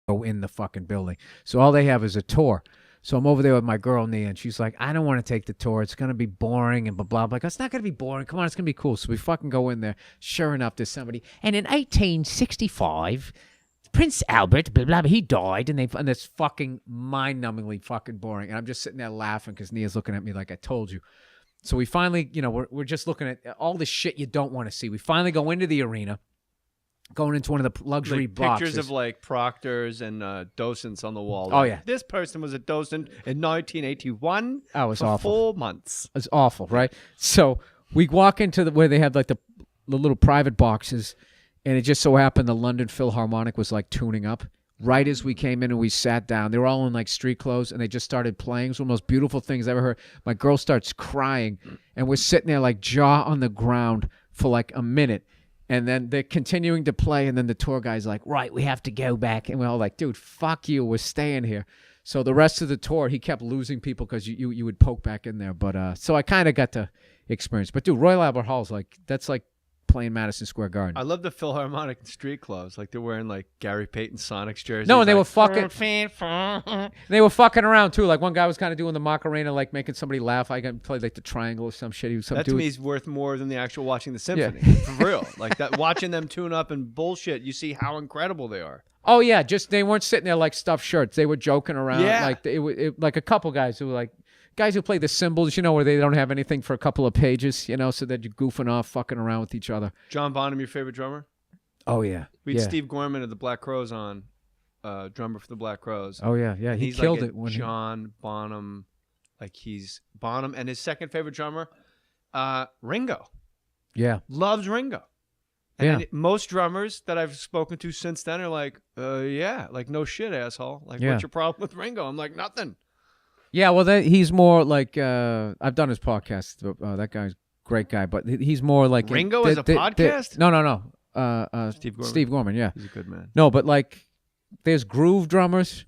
go in the fucking building. So all they have is a tour. So I'm over there with my girl, Nia, and she's like, I don't want to take the tour. It's going to be boring and blah, blah, blah. It's not going to be boring. Come on, it's going to be cool. So we fucking go in there. Sure enough, there's somebody. And in 1865, Prince Albert, blah, blah, blah, he died. And it's fucking mind-numbingly fucking boring. And I'm just sitting there laughing because Nia's looking at me like I told you. So we finally, we're just looking at all the shit you don't want to see. We finally go into the arena. Going into one of the luxury boxes. Pictures of like proctors and docents on the wall. Oh, yeah. This person was a docent in 1981 Oh, it was for awful. 4 months. It's awful, right? So we walk into where they have like the little private boxes, and it just so happened the London Philharmonic was like tuning up. Right as we came in and we sat down, they were all in like street clothes, and they just started playing. It's one of the most beautiful things I ever heard. My girl starts crying, and we're sitting there like jaw on the ground for like a minute. And then they're continuing to play, and then the tour guy's like, right, we have to go back. And we're all like, dude, fuck you, we're staying here. So the rest of the tour, he kept losing people because you would poke back in there. But so I kind of got to experience. But, dude, Royal Albert Hall's like, that's like playing Madison Square Garden. I love the Philharmonic street clothes. Like they're wearing like Gary Payton Sonics jerseys. No, and they like, were fucking they were fucking around too. Like one guy was kind of doing the Macarena, like making somebody laugh. I got played like the triangle or some shit. He was some that dude. to me is worth more than the actual watching the symphony. Yeah. For real. Like that watching them tune up and bullshit, you see how incredible they are. Oh yeah, just they weren't sitting there like stuffed shirts. They were joking around. Yeah. Like like a couple guys who were like guys who play the cymbals, where they don't have anything for a couple of pages, so that you're goofing off, fucking around with each other. John Bonham, your favorite drummer? Oh yeah. We had Steve Gorman of the Black Crowes on, drummer for the Black Crowes. Oh yeah, yeah. He killed like it when John Bonham, like he's Bonham, and his second favorite drummer, Ringo. Yeah. Loves Ringo. And most drummers that I've spoken to since then are like, yeah, like no shit, asshole. Like, what's your problem with Ringo? I'm like, nothing. Yeah, well, he's more like I've done his podcast. That guy's a great guy, but he's more like Ringo is a podcast. No. Steve Gorman. Yeah, he's a good man. No, but like there's groove drummers,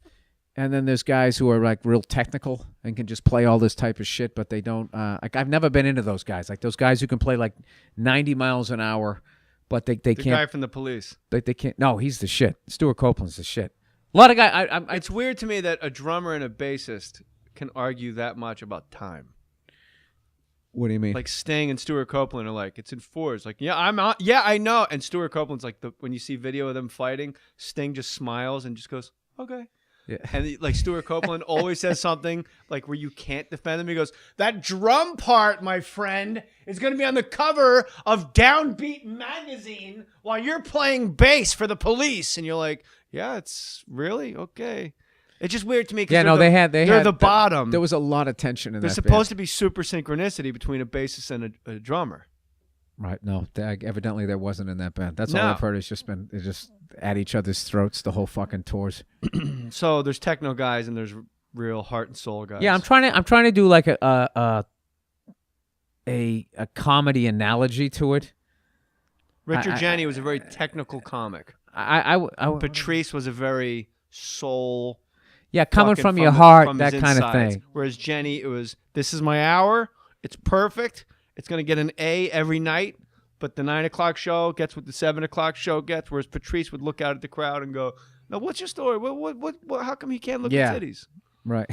and then there's guys who are like real technical and can just play all this type of shit, but they don't. Like I've never been into those guys. Like those guys who can play like 90 miles an hour, but they can't. The guy from the Police. They can't. No, he's the shit. Stuart Copeland's the shit. A lot of guys. It's weird to me that a drummer and a bassist can argue that much about time. What do you mean? Like Sting and Stuart Copeland are like, it's in fours. Like, yeah, I'm out. Yeah, I know. And Stuart Copeland's like, when you see video of them fighting, Sting just smiles and just goes, okay. Yeah. And like Stuart Copeland always says something like where you can't defend him. He goes, that drum part, my friend, is going to be on the cover of Downbeat magazine while you're playing bass for the Police. And you're like, yeah, it's really okay. It's just weird to me because they're the bottom. There was a lot of tension in that. There's supposed to be super synchronicity between a bassist and a drummer. Right. No, evidently there wasn't in that band. That's all I've heard. It's just been just at each other's throats the whole fucking tours. So there's techno guys and there's real heart and soul guys. Yeah, I'm trying to do like a comedy analogy to it. Richard Jeni was a very technical comic. Patrice was a very soul. Yeah, coming from your heart, that kind of thing. Whereas Jeni, it was, this is my hour. It's perfect. It's going to get an A every night. But the 9 o'clock show gets what the 7 o'clock show gets. Whereas Patrice would look out at the crowd and go, "No, what's your story? What how come he can't look at titties?" Right.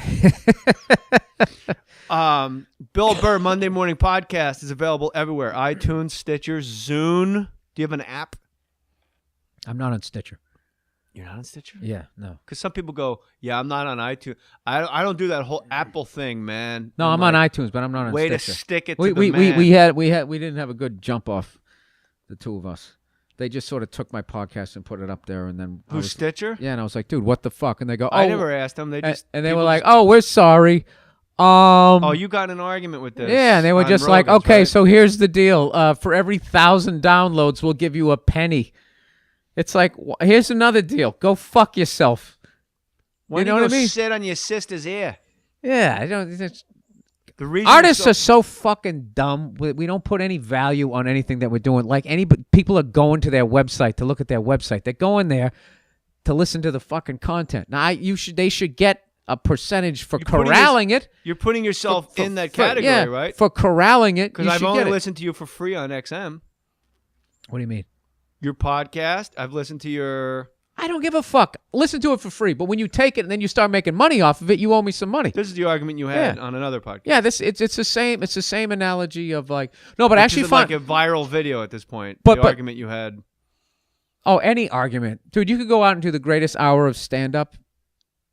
Bill Burr Monday Morning Podcast is available everywhere. iTunes, Stitcher, Zune. Do you have an app? I'm not on Stitcher. You're not on Stitcher? Yeah, no. Because some people go, yeah, I'm not on iTunes. I don't do that whole Apple thing, man. No, I'm on iTunes, but I'm not on Stitcher. Way to stick it to the man. We didn't have a good jump off, the two of us. They just sort of took my podcast and put it up there, and then Stitcher? Yeah, and I was like, dude, what the fuck? And they go, I never asked them. They just and they were like, oh, we're sorry. You got in an argument with this. Yeah, and they were just like, okay, right? So here's the deal. For every 1,000 downloads, we'll give you a penny. It's like, here's another deal. Go fuck yourself. You know what I mean? Sit on your sister's ear. Yeah, I don't. The reason artists are so fucking dumb. We don't put any value on anything that we're doing. Like people are going to their website to look at their website. They're going there to listen to the fucking content. Now, they should get a percentage for corralling it. You're putting yourself in that category, right? For corralling it, because I've only listened to you for free on XM. What do you mean? Your podcast. I've listened to your I don't give a fuck. Listen to it for free. But when you take it and then you start making money off of it, you owe me some money. This is the argument you had on another podcast. Yeah, it's the same. It's the same analogy of like no, but Which actually, is like a viral video at this point. But argument you had. Oh, any argument, dude. You could go out and do the greatest hour of stand up.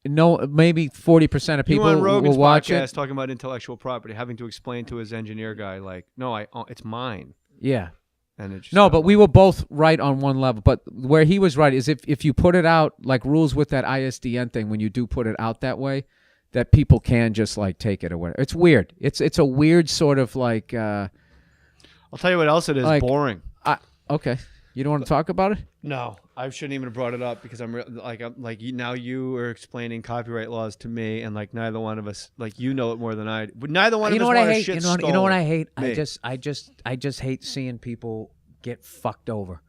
No, maybe 40% of people on Rogan's will watch podcast it. Talking about intellectual property, having to explain to his engineer guy, like, no, it's mine. Yeah. And it just No, but we were both right on one level. But where he was right is if you put it out, like rules with that ISDN thing, when you do put it out that way, that people can just like take it or whatever. It's weird. It's a weird sort of like. I'll tell you what else it is. Like, boring. Okay. You don't want to talk about it? No, I shouldn't even have brought it up because I'm now you are explaining copyright laws to me, and like neither one of us, like you know it more than I do. But neither one of us want to shit stole. You know what I hate? Me. I just hate seeing people get fucked over.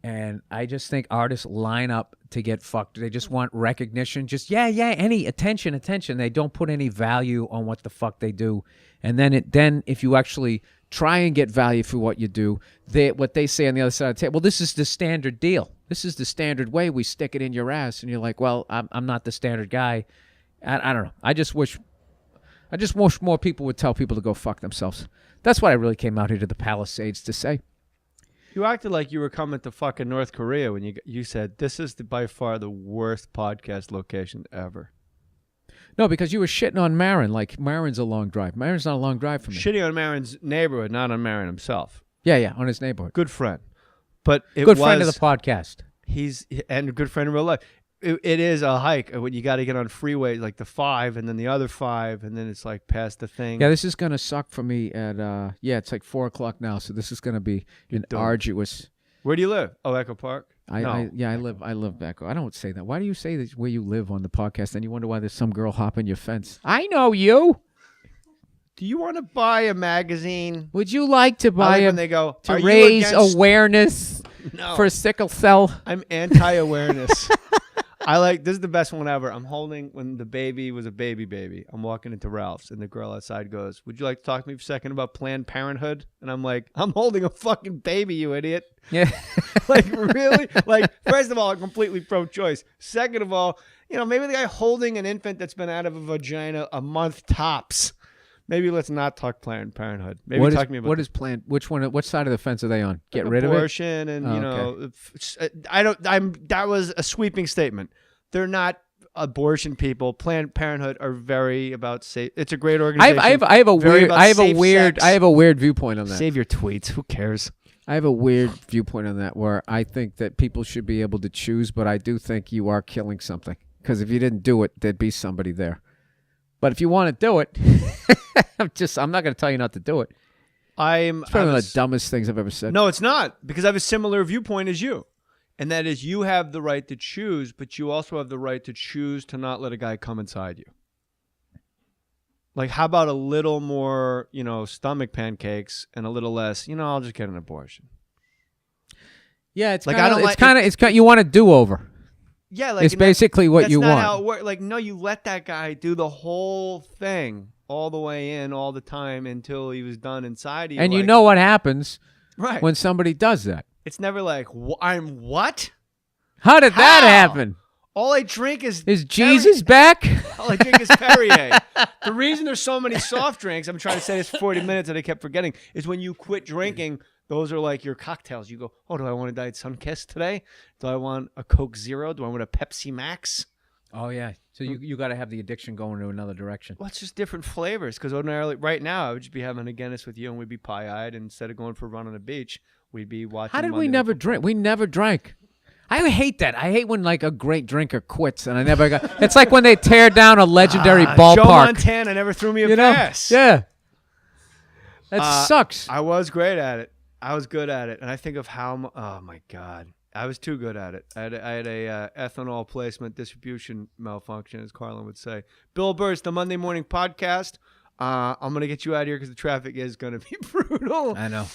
And I just think artists line up to get fucked. They just want recognition. Just any attention. They don't put any value on what the fuck they do. And then if you actually try and get value for what you do, what they say on the other side of the table, well, this is the standard deal. This is the standard way. We stick it in your ass. And you're like, well, I'm not the standard guy. I don't know. I just wish more people would tell people to go fuck themselves. That's what I really came out here to the Palisades to say. You acted like you were coming to fucking North Korea when you said this is by far the worst podcast location ever. No, because you were shitting on Marin. Like, Marin's a long drive. Marin's not a long drive for me. Shitting on Marin's neighborhood, not on Marin himself. Yeah, on his neighborhood. Good friend. But good friend of the podcast. And a good friend in real life. It is a hike when you got to get on freeway, like the 5 and then the other 5, and then it's like past the thing. Yeah, this is going to suck for me at, it's like 4 o'clock now, so this is going to be arduous. Where do you live? Oh, Echo Park? I live back. I don't say that. Why do you say that where you live on the podcast? And you wonder why there's some girl hopping your fence. I know you. Do you want to buy a magazine? Would you like to buy when they go, to raise awareness for sickle cell? I'm anti-awareness. This is the best one ever. I'm holding when the baby was a baby. I'm walking into Ralph's and the girl outside goes, would you like to talk to me for a second about Planned Parenthood? And I'm like, I'm holding a fucking baby, you idiot. Yeah. Like, really? Like, first of all, I'm completely pro-choice. Second of all, maybe the guy holding an infant that's been out of a vagina a month tops. Maybe let's not talk Planned Parenthood. Maybe talk to me about what is Planned? Which one? Which side of the fence are they on? Get rid of it. Abortion and that was a sweeping statement. They're not abortion people. Planned Parenthood are very about safe. It's a great organization. I have a weird viewpoint on that. Save your tweets. Who cares? I have a weird viewpoint on that where I think that people should be able to choose, but I do think you are killing something because if you didn't do it, there'd be somebody there. But if you want to do it, I'm not going to tell you not to do it. It's probably one of the dumbest things I've ever said. No, it's not, because I have a similar viewpoint as you. And that is you have the right to choose, but you also have the right to choose to not let a guy come inside you. Like, how about a little more, stomach pancakes and a little less, I'll just get an abortion. Yeah, it's like you want a do-over. Yeah, like it's basically what you want. That's not how it works. Like, no, you let that guy do the whole thing all the way in, all the time until he was done inside of you. And you know what happens when somebody does that. It's never like, I'm what? How did that happen? All I drink is Jesus back? All I drink is Perrier. The reason there's so many soft drinks, I'm trying to say this for 40 minutes and I kept forgetting, is when you quit drinking, those are like your cocktails. You go, do I want a Diet Sunkist today? Do I want a Coke Zero? Do I want a Pepsi Max? Oh, yeah. So you got to have the addiction going in another direction. Well, it's just different flavors. Because ordinarily, right now, I would just be having a Guinness with you and we'd be pie-eyed. And instead of going for a run on the beach, we'd be watching. How did we never drink? We never drank. I hate that. I hate when like a great drinker quits and I never got. It's like when they tear down a legendary ballpark. Joe Montana never threw me a pass. Yeah. That sucks. I was great at it. I was good at it. And I think of how, oh my God. I was too good at it. I had a ethanol placement distribution malfunction, as Carlin would say. Bill Burr, the Monday Morning Podcast. I'm going to get you out of here because the traffic is going to be brutal. I know.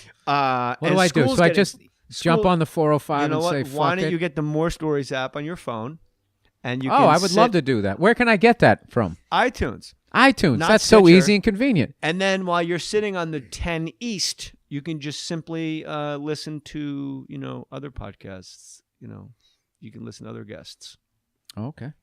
What do I do? So I just jump on the 405 and say, fuck it? Why don't you get the Mohr Stories app on your phone? And you I would love to do that. Where can I get that from? iTunes. That's so easy and convenient. And then while you're sitting on the 10 East, you can just simply listen to, other podcasts, you can listen to other guests. Okay.